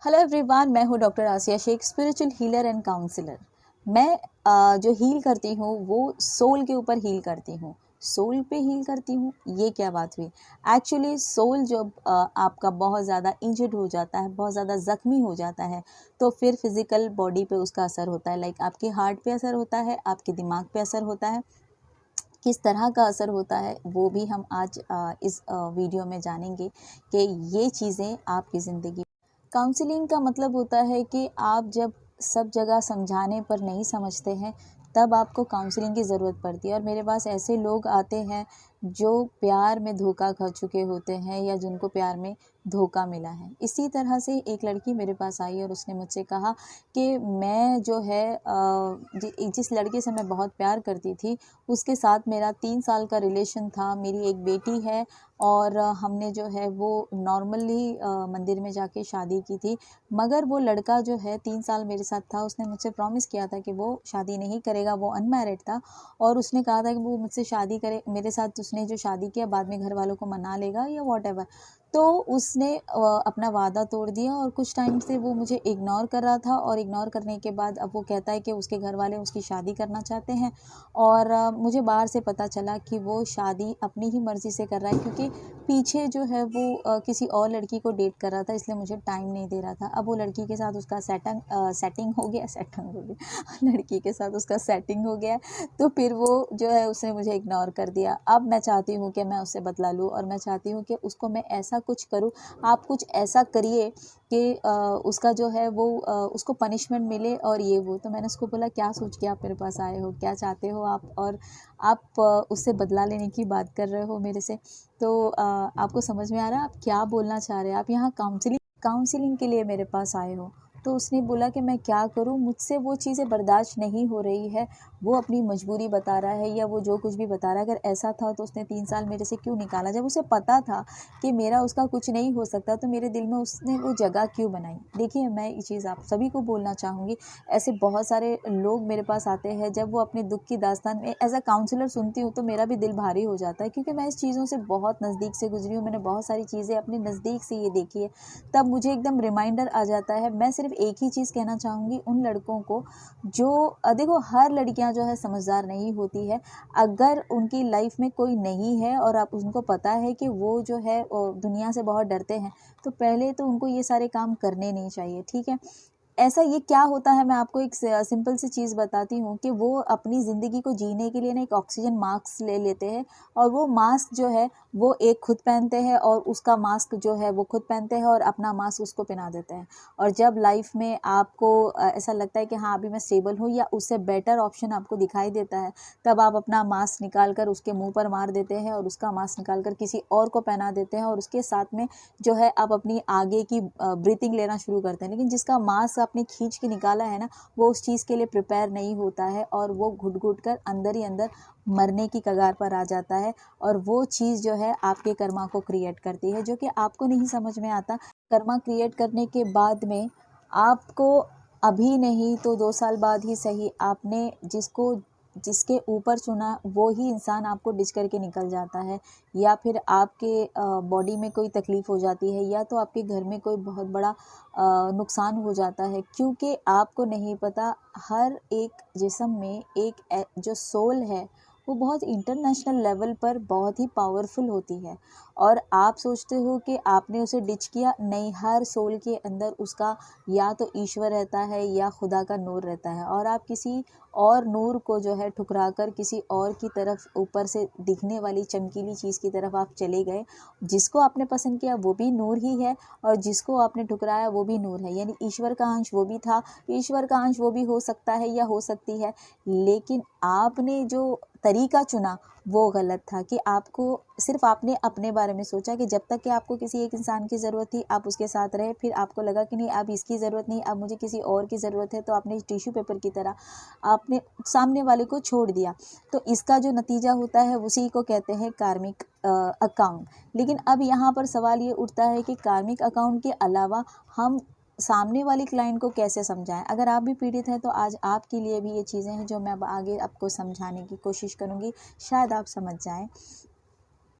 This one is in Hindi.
हेलो एवरीवन, मैं हूँ doctor Asiya Sheikh, spiritual healer and counsellor. मैं जो हील करती हूँ वो सोल के ऊपर हील करती हूँ। सोल पे हील करती हूँ, ये क्या बात हुई। एक्चुअली सोल जब आपका बहुत ज़्यादा इंजर्ड हो जाता है, बहुत ज़्यादा ज़ख्मी हो जाता है, तो फिर फिज़िकल बॉडी पे उसका असर होता है। लाइक आपके हार्ट पे असर होता है, आपके दिमाग पे असर होता है। किस तरह का असर होता है वो भी हम आज इस वीडियो में जानेंगे कि ये चीज़ें आपकी ज़िंदगी। काउंसलिंग का मतलब होता है कि आप जब सब जगह समझाने पर नहीं समझते हैं, तब आपको काउंसलिंग की ज़रूरत पड़ती है। और मेरे पास ऐसे लोग आते हैं जो प्यार में धोखा खा चुके होते हैं या जिनको प्यार में धोखा मिला है। इसी तरह से एक लड़की मेरे पास आई और उसने मुझसे कहा कि मैं जो है जिस लड़के से मैं बहुत प्यार करती थी, उसके साथ मेरा 3 साल का रिलेशन था। मेरी एक बेटी है और हमने जो है वो नॉर्मली मंदिर में जाके शादी की थी। मगर वो लड़का जो है 3 साल मेरे साथ था, उसने मुझसे प्रॉमिस किया था कि वो शादी नहीं करेगा। वो अनमैरिड था और उसने कहा था कि वो मुझसे शादी करे, मेरे साथ उसने जो शादी किया बाद में घर वालों को मना लेगा या वॉटेवर। तो उसने अपना वादा तोड़ दिया और कुछ टाइम से वो मुझे इग्नोर कर रहा था। और इग्नोर करने के बाद अब वो कहता है कि उसके घर वाले उसकी शादी करना चाहते हैं। और मुझे बाहर से पता चला कि वो शादी अपनी ही मर्ज़ी से कर रहा है, क्योंकि पीछे जो है वो किसी और लड़की को डेट कर रहा था, इसलिए मुझे टाइम नहीं दे रहा था। अब वो लड़की के साथ उसका सेटिंग हो गया लड़की के साथ उसका सेटिंग हो गया, तो फिर वो जो है उसने मुझे इग्नोर कर दिया। अब मैं चाहती हूँ कि मैं उससे बदला लूँ और मैं चाहती हूँ कि उसको मैं ऐसा कुछ करूँ, आप कुछ ऐसा करिए कि उसका जो है वो उसको पनिशमेंट मिले और ये वो। तो मैंने उसको बोला, क्या सोच के आप मेरे पास आए हो, क्या चाहते हो आप, और आप उससे बदला लेने की बात कर रहे हो मेरे से। तो आपको समझ में आ रहा है आप क्या बोलना चाह रहे हैं, आप यहाँ काउंसलिंग के लिए मेरे पास आए हो। तो उसने बोला कि मैं क्या करूं, मुझसे वो चीज़ें बर्दाश्त नहीं हो रही है। वो अपनी मजबूरी बता रहा है या वो जो कुछ भी बता रहा है, अगर ऐसा था तो उसने 3 साल मेरे से क्यों निकाला। जब उसे पता था कि मेरा उसका कुछ नहीं हो सकता, तो मेरे दिल में उसने वो जगह क्यों बनाई। देखिए, मैं ये चीज़ आप सभी को बोलना चाहूँगी। ऐसे बहुत सारे लोग मेरे पास आते हैं, जब वो अपने दुख की दास्तान में एज अ काउंसलर सुनती हूँ तो मेरा भी दिल भारी हो जाता है, क्योंकि मैं इस चीज़ों से बहुत नज़दीक से गुजरी हूँ। मैंने बहुत सारी चीज़ें अपने नज़दीक से ये देखी है, तब मुझे एकदम रिमाइंडर आ जाता है। मैं सिर्फ एक ही चीज़ कहना चाहूँगी उन लड़कों को जो देखो, हर लड़कियां जो है समझदार नहीं होती है। अगर उनकी लाइफ में कोई नहीं है और आप उनको पता है कि वो जो है दुनिया से बहुत डरते हैं, तो पहले तो उनको ये सारे काम करने नहीं चाहिए, ठीक है। ऐसा ये क्या होता है, मैं आपको एक सिंपल सी चीज़ बताती हूँ कि वो अपनी ज़िंदगी को जीने के लिए ना एक ऑक्सीजन मास्क ले लेते हैं, और वो मास्क जो है वो एक खुद पहनते हैं और उसका मास्क जो है वो खुद पहनते हैं और अपना मास्क उसको पहना देते हैं। और जब लाइफ में आपको ऐसा लगता है कि हाँ अभी मैं स्टेबल हूँ या उससे बेटर ऑप्शन आपको दिखाई देता है, तब आप अपना मास्क निकाल कर उसके मुँह पर मार देते हैं और उसका मास्क निकाल कर किसी और को पहना देते हैं, और उसके साथ में जो है आप अपनी आगे की ब्रीथिंग लेना शुरू करते हैं। लेकिन जिसका मास्क आपने खींच के निकाला है ना, वो उस चीज़ के लिए प्रिपेयर नहीं होता है और वो घुट घुट कर अंदर ही अंदर मरने की कगार पर आ जाता है। और वो चीज़ जो है आपके कर्मा को क्रिएट करती है, जो कि आपको नहीं समझ में आता। कर्मा क्रिएट करने के बाद में आपको अभी नहीं तो 2 साल बाद ही सही, आपने जिसके ऊपर चुना वो ही इंसान आपको डिच करके निकल जाता है। या फिर आपके बॉडी में कोई तकलीफ़ हो जाती है, या तो आपके घर में कोई बहुत बड़ा नुकसान हो जाता है, क्योंकि आपको नहीं पता हर एक जिस्म में एक जो सोल है वो बहुत इंटरनेशनल लेवल पर बहुत ही पावरफुल होती है। और आप सोचते हो कि आपने उसे डिच किया, नहीं, हर सोल के अंदर उसका या तो ईश्वर रहता है या खुदा का नूर रहता है, और आप किसी और नूर को जो है ठुकरा कर किसी और की तरफ, ऊपर से दिखने वाली चमकीली चीज़ की तरफ आप चले गए। जिसको आपने पसंद किया वो भी नूर ही है, और जिसको आपने ठुकराया वो भी नूर है। यानी ईश्वर का अंश वो भी था, ईश्वर का अंश वो भी हो सकता है या हो सकती है। लेकिन आपने जो तरीका चुना वो गलत था, कि आपको सिर्फ आपने अपने बारे में सोचा कि जब तक कि आपको किसी एक इंसान की ज़रूरत थी आप उसके साथ रहे, फिर आपको लगा कि नहीं अब इसकी ज़रूरत नहीं, अब मुझे किसी और की ज़रूरत है, तो आपने टिश्यू पेपर की तरह आपने सामने वाले को छोड़ दिया। तो इसका जो नतीजा होता है उसी को कहते हैं कार्मिक अकाउंट। लेकिन अब यहाँ पर सवाल ये उठता है कि कार्मिक अकाउंट के अलावा हम सामने वाली क्लाइंट को कैसे समझाएं। अगर आप भी पीड़ित हैं तो आज आपके लिए भी ये चीज़ें हैं जो मैं अब आगे आपको समझाने की कोशिश करूँगी, शायद आप समझ जाएं।